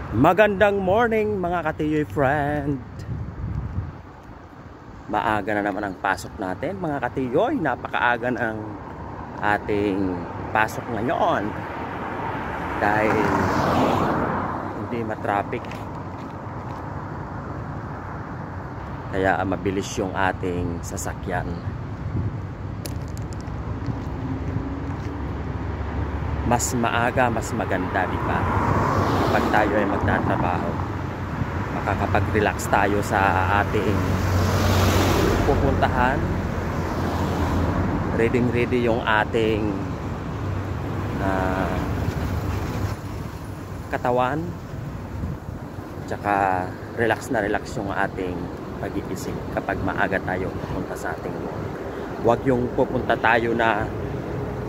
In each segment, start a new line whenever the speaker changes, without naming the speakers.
Magandang morning mga katiyoy friend. Maaga na naman ang pasok natin mga katiyoy. Napakaaga ng ating pasok ngayon dahil hindi matraffic, kaya mabilis yung ating sasakyan. Mas maaga, mas maganda, di ba? Kapag tayo ay magtatrabaho, makakapag-relax tayo sa ating pupuntahan. Ready yung ating katawan, tsaka relax na relax yung ating pag-iisip kapag maaga tayo pupunta sa ating work. Huwag yung pupunta tayo na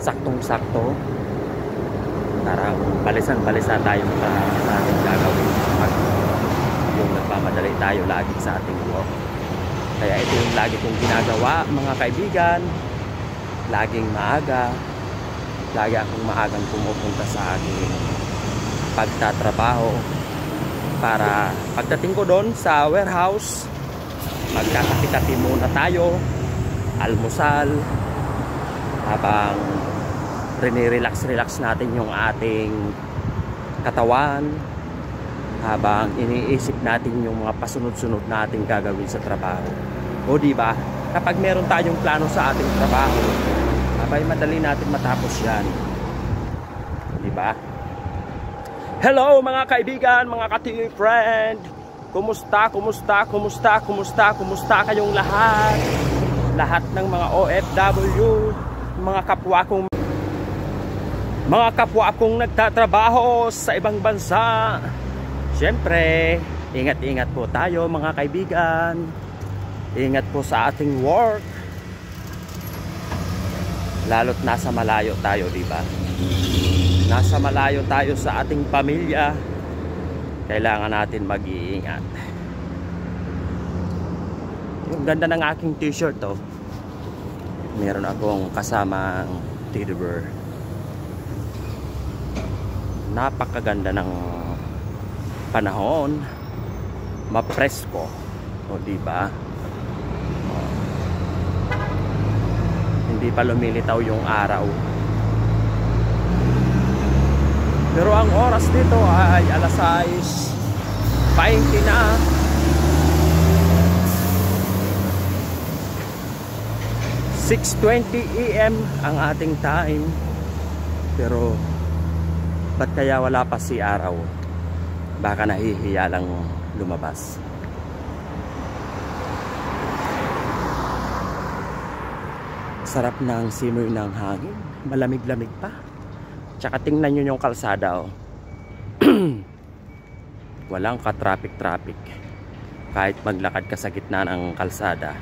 saktong-sakto, parang balisan-balisa tayo sa ating gagawin kapag yung nagmamadali tayo lagi sa ating work. Kaya ito yung lagi kong ginagawa mga kaibigan, laging maaga, lagi akong maagang pumupunta sa ating pagtatrabaho para pagdating ko doon sa warehouse, magkakape-kape muna tayo, almusal, habang relax natin yung ating katawan, habang iniisip natin yung mga pasunod-sunod nating gagawin sa trabaho. O di ba? Kapag meron tayong plano sa ating trabaho, abay madali natin matapos 'yan. Di ba? Hello mga kaibigan, mga katiyoy friend. Kumusta kayong lahat? Lahat ng mga OFW, mga kapwa kong nagtatrabaho sa ibang bansa. Siyempre, ingat-ingat po tayo mga kaibigan. Ingat po sa ating work. Lalo't nasa malayo tayo, di ba? Nasa malayo tayo sa ating pamilya. Kailangan natin mag-iingat. Yung ganda ng aking t-shirt, oh. Meron akong kasamang teddy bear. Napakaganda ng panahon, mapresko, o di ba? Hindi pa lumilitaw yung araw. Pero ang oras dito ay alas 6:20 na. (6:20 AM) ang ating time. Pero ba't kaya wala pa si araw? Baka nahihiya lang lumabas. Sarap ng simoy ng hangin. Malamig-lamig pa. Tsaka tingnan nyo yung kalsada, oh. Walang ka-traffic. Kahit maglakad ka sa gitna ng kalsada.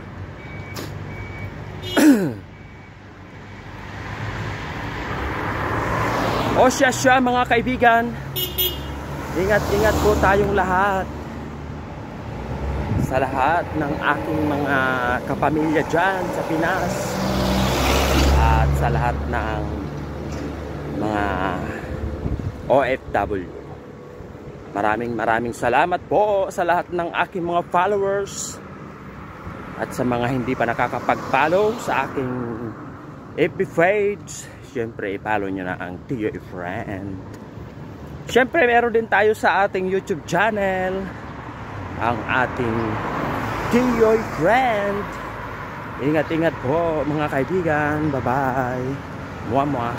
O siya mga kaibigan, ingat po tayong lahat. Sa lahat ng aking mga kapamilya dyan sa Pinas, at sa lahat ng mga OFW. Maraming salamat po sa lahat ng aking mga followers, at sa mga hindi pa nakakapag-follow sa aking FB page, syempre i-follow nyo na ang Tiyoy Friend. Syempre meron din tayo sa ating YouTube channel, ang ating Tiyoy Friend. Ingat po mga kaibigan. Bye bye. Mwah mwah.